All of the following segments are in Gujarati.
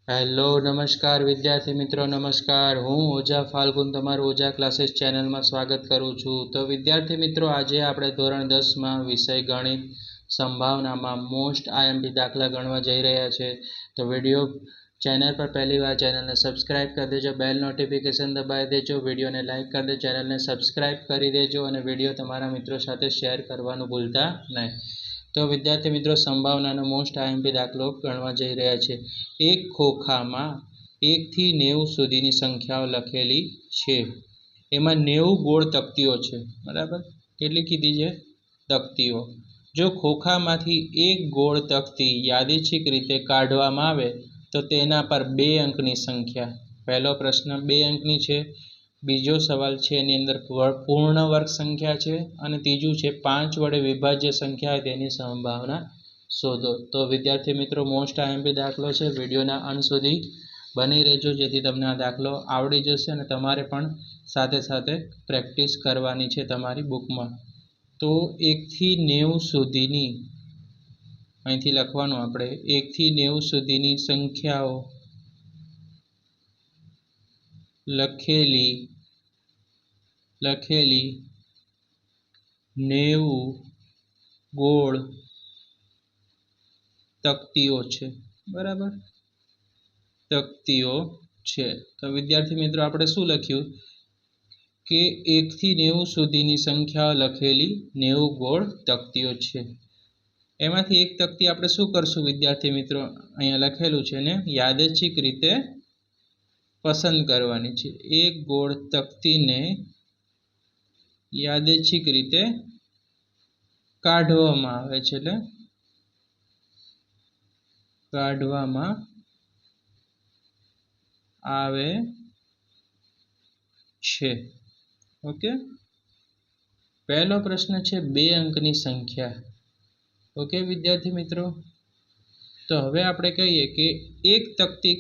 હેલો નમસ્કાર વિદ્યાર્થી મિત્રો નમસ્કાર। હું ઓઝા ફાલ્ગુન તમારું ઓઝા ક્લાસીસ ચેનલમાં સ્વાગત કરું છું। તો વિદ્યાર્થી મિત્રો આજે આપણે ધોરણ 10માં વિષય ગણિત સંભાવનામાં મોસ્ટ આઈએમપી દાખલા ગણવા જઈ રહ્યા છે। તો વિડીયો ચેનલ પર પહેલી વાર ચેનલને સબસ્ક્રાઇબ કરી દેજો, બેલ નોટિફિકેશન દબાવી દેજો, વિડીયોને લાઇક કરી દેજો, ચેનલને સબસ્ક્રાઇબ કરી દેજો અને વિડીયો તમારા મિત્રો સાથે શેર કરવાનું ભૂલતા નહીં। તો વિદ્યાર્થી મિત્રો સંભાવનાનો મોસ્ટ આઈએમપી દાખલો ગણવા જઈ રહ્યા છે। એક ખોખામાં 1 થી 90 સુધીની સંખ્યાઓ લખેલી છે। એમાં 90 ગોળ તકતીઓ છે, બરાબર। કેટલી કીધી છે? તકતીઓ। જો ખોખામાંથી એક ગોળ તકતી યાદચ્છિક રીતે કાઢવામાં આવે તો તેના પર 2 અંકની સંખ્યા। પહેલો પ્રશ્ન 2 અંકની છે, બીજો સવાલ છે એની અંદર પૂર્ણ વર્ગ સંખ્યા છે અને ત્રીજું છે 5 વડે વિભાજ્ય સંખ્યા હોય તેની સંભાવના શોધો। તો વિદ્યાર્થી મિત્રો મોસ્ટ આઈએમપી દાખલો છે, વિડીયોના અંત સુધી બની રહેજો જેથી તમને આ દાખલો આવડી જશે અને તમારે પણ સાથે સાથે પ્રેક્ટિસ કરવાની છે તમારી બુકમાં। તો 1 થી 90 સુધીની અહીંથી લખવાનું આપણે 1 થી 90 સુધીની સંખ્યાઓ લખેલી 90 ગોળ તકતીઓ છે, બરાબર। તકતીઓ છે। તો વિદ્યાર્થી મિત્રો આપણે શું લખ્યું કે 1 થી 90 સુધીની સંખ્યાઓ લખેલી 90 ગોળ તકતીઓ છે। એમાંથી એક તકતી આપણે શું કરશું વિદ્યાર્થી મિત્રો, અહીંયા લખેલું છે ને યાદચ્છિક રીતે પસંદ કરવાની છે। એક ગોળ તકતીને યાદચ્છિક રીતે કાઢવામાં આવે છે, એટલે કાઢવામાં આવે છે, ઓકે। પહેલો પ્રશ્ન છે 2 અંકની સંખ્યા, ઓકે વિદ્યાર્થી મિત્રો। તો હવે આપણે કહીએ કે એક તકતી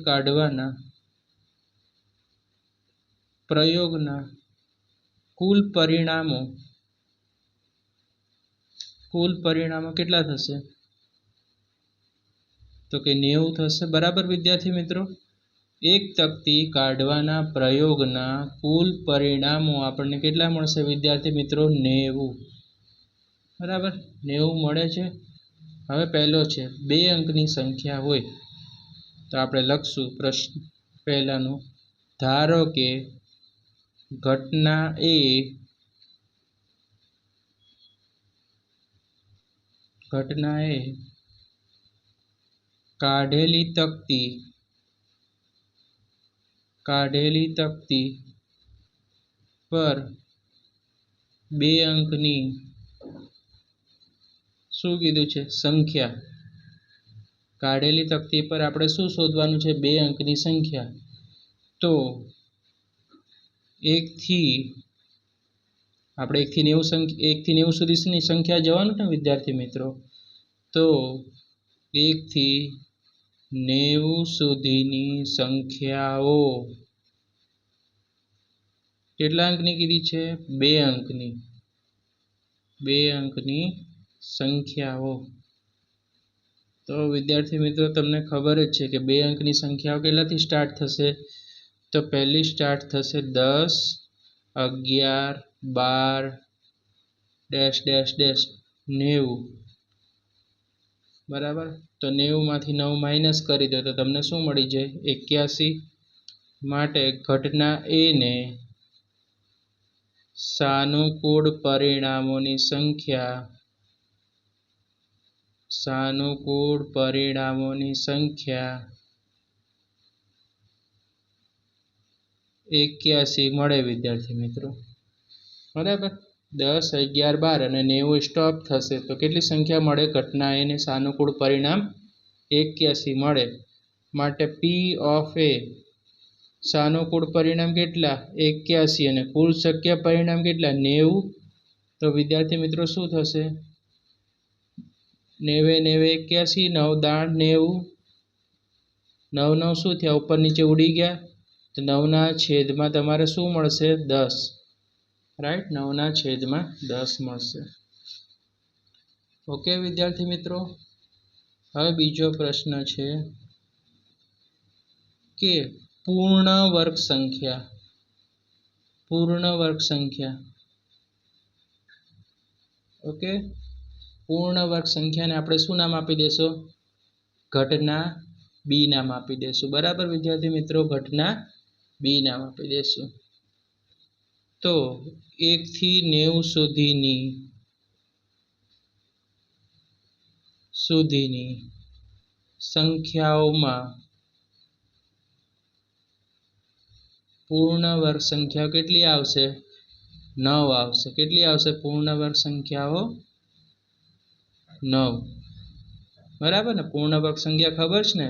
કાઢવાના પ્રયોગના કુલ પરિણામો કેટલા થશે? તો કે 90 થશે, બરાબર વિદ્યાર્થી મિત્રો। એક તકતી કાઢવાના પ્રયોગના કુલ પરિણામો આપણને કેટલા મળશે વિદ્યાર્થી મિત્રો? 90, બરાબર 90 મળે છે। હવે પહેલો છે 2 અંકની સંખ્યા હોય તો આપણે લખશું પ્રશ્ન પહેલાનું, ધારો કે ઘટના એ કાઢેલી તકતી પર 2 અંકની શું કીધું છે? સંખ્યા। કાઢેલી તકતી પર આપણે શું શોધવાનું છે? 2 અંકની સંખ્યા। તો 1 થી 90 સુધીની સંખ્યા જવાનું ને વિદ્યાર્થી મિત્રો। તો 1 થી 90 સુધીની સંખ્યાઓ કેટલા અંકની કીધી છે? 2 અંકની સંખ્યાઓ। તો વિદ્યાર્થી મિત્રો તમને ખબર જ છે કે 2 અંકની સંખ્યાઓ કેટલાથી સ્ટાર્ટ થશે? તો પહેલી સ્ટાર્ટ થશે 10, 11, 12 ડેશ ડેશ ડેશ 90, બરાબર। તો 90 માંથી 9 માઇનસ કરી દો તો તમને શું મળી જાય? 81। માટે ઘટના એ ને સાનુકૂળ પરિણામોની સંખ્યા 81 મળે વિદ્યાર્થી મિત્રો, બરાબર। 10, 11, 12 અને 90 સ્ટોપ થશે તો કેટલી સંખ્યા મળે? ઘટના એને સાનુકૂળ પરિણામ 81 મળે। માટે પી ઓફ એ સાનુકૂળ પરિણામ કેટલા? 81 અને કુલ શક્ય પરિણામ કેટલા? 90। તો વિદ્યાર્થી મિત્રો શું થશે? 90 81, 9 દાણ 90, 9 9 શું થયા? ઉપર નીચે ઉડી ગયા તો 9ના છેદમાં તમારે શું મળશે? 10, રાઈટ। 9/10 મળશે, ઓકે વિદ્યાર્થી મિત્રો। હવે બીજો પ્રશ્ન છે કે પૂર્ણ વર્ગ સંખ્યા ઓકે, પૂર્ણ વર્ગ સંખ્યાને આપણે શું નામ આપી દેશું? ઘટના બી નામ આપી દેશું. બરાબર વિદ્યાર્થી મિત્રો, ઘટના બી નામ આપી દેશું. તો 1 થી 90 સુધીની સંખ્યાઓમાં પૂર્ણ વર્ગ સંખ્યાઓ કેટલી આવશે? 9 આવશે. કેટલી આવશે પૂર્ણ વર્ગ સંખ્યાઓ? 9. બરાબર ને? પૂર્ણ વર્ગ સંખ્યા ખબર છે ને?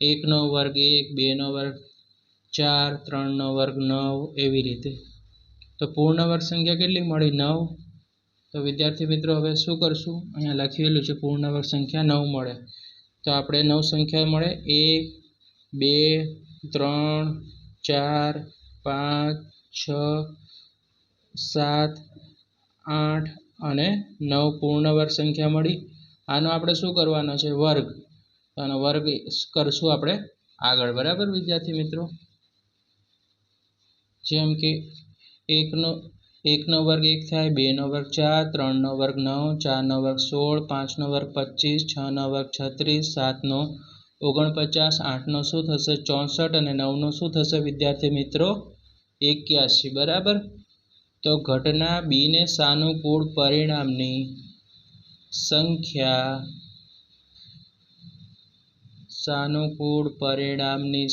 1 નો વર્ગ 1, 2 નો વર્ગ 4, 3 નો વર્ગ 9, એવી રીતે. તો પૂર્ણ વર્ગ સંખ્યા કેટલી મળી? 9. તો વિદ્યાર્થી મિત્રો હવે શું કરશું? અહીંયા લખેલું છે પૂર્ણ વર્ગ સંખ્યા 9 મળે. તો આપણે 9 સંખ્યા મળે 1, 2, 3, 4, 5, 6, 7, 8 અને 9 પૂર્ણ વર્ગ સંખ્યા મળી. આનો આપણે શું કરવાનો છે? વર્ગ. તો આનો વર્ગ કરશું આપણે આગળ. બરાબર વિદ્યાર્થી મિત્રો, જેમ કે 1 નો વર્ગ 1 થાય, 2 નો વર્ગ 4, 3 નો વર્ગ 9, 4 નો વર્ગ 16, 5 નો વર્ગ 25, 6 નો વર્ગ 36, 7 નો 49, 8 નો શું થશે? 64 અને 9 નો શું થશે વિદ્યાર્થી મિત્રો? 81. બરાબર. તો ઘટના બી ને સાનુકૂળ પરિણામની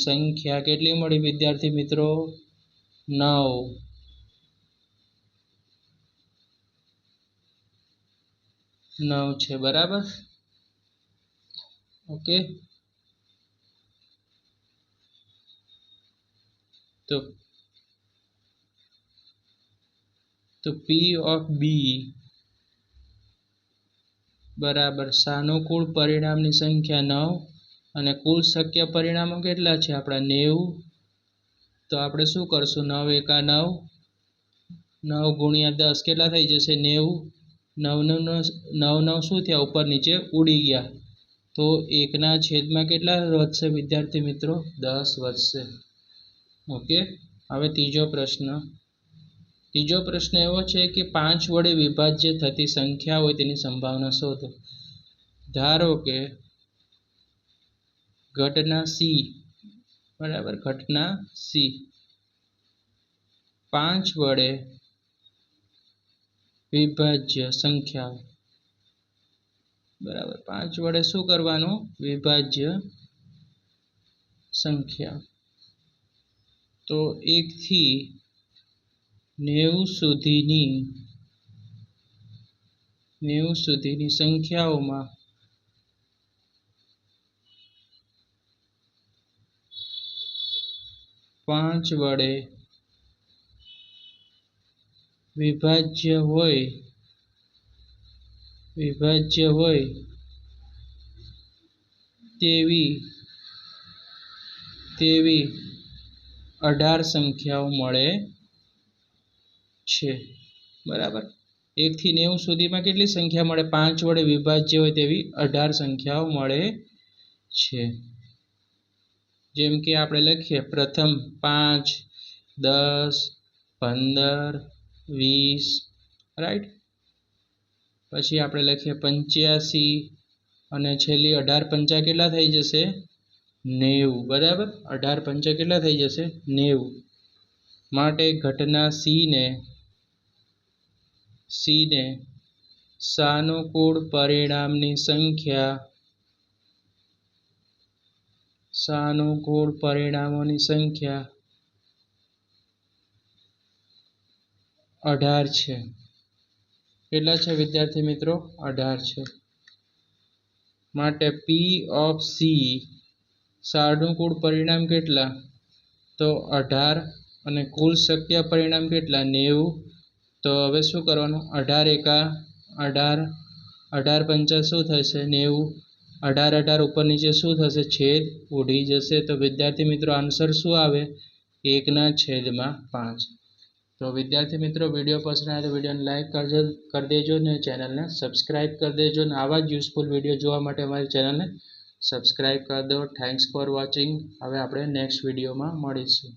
સંખ્યા કેટલી મળી વિદ્યાર્થી મિત્રો? 9 છે. બરાબર. ઓકે, તો પી ઓફ બી બરાબર સાનુકૂળ પરિણામની સંખ્યા 9 અને કુલ શક્ય પરિણામો કેટલા છે આપણા? 90. તો આપણે શું કરશું? 9 એકા 9, 9 ગુણ્યા 10 કેટલા થઈ જશે? 90. 9 શું થયા? ઉપર નીચે ઉડી ગયા. તો 1ના છેદમાં કેટલા વધશે વિદ્યાર્થી મિત્રો? 10 વધશે. ઓકે, હવે ત્રીજો પ્રશ્ન એવો છે કે 5 વડે વિભાજ્ય થતી સંખ્યા હોય તેની સંભાવના શોધો. ધારો કે ઘટના સી, બરાબર, ઘટના સી 5 વડે વિભાજ્ય સંખ્યાઓ. બરાબર, 5 વડે શું કરવાનું? વિભાજ્ય સંખ્યા. તો 1 થી 90 સુધીની સંખ્યાઓમાં 5 વડે વિભાજ્ય હોય તેવી 18 સંખ્યાઓ મળે છે. બરાબર. 1 થી 90 સુધીમાં કેટલી સંખ્યા મળે? 5 વડે વિભાજ્ય હોય તેવી 18 સંખ્યાઓ મળે છે. જેમ કે આપણે લખીએ પ્રથમ 5, 10, 15, 20, રાઈટ. પછી આપણે લખીએ 85 અને છેલ્લી 18 પંચા કેટલા થઈ જશે? 90. બરાબર, 18 પંચા કેટલા થઈ જશે? 90. માટે ઘટના સી ને સાનુકૂળ પરિણામની સંખ્યા 18 છે. કેટલા છે વિદ્યાર્થી મિત્રો? 18 છે. માટે પી ઓફ સી સાનુકૂળ પરિણામ કેટલા? તો 18 અને કુલ શક્ય પરિણામ કેટલા? 90. તો હવે શું કરવાનું? 18 એકા 18, 18 પંચા શું થશે? 90. 18 ઉપર નીચે શું થશે? છેદ ઉડી જશે. તો વિદ્યાર્થી મિત્રો આન્સર શું આવે? 1/5. તો વિદ્યાર્થી મિત્રો વિડીયો પસંદ આવે તો વિડીયોને લાઇક કરી દેજો ને ચેનલને સબસ્ક્રાઈબ કરી દેજો ને આવા જ યુઝફુલ વિડીયો જોવા માટે અમારી ચેનલને સબસ્ક્રાઈબ કરી દો. Thanks for watching. હવે આપણે નેક્સ્ટ વિડીયોમાં મળીશું.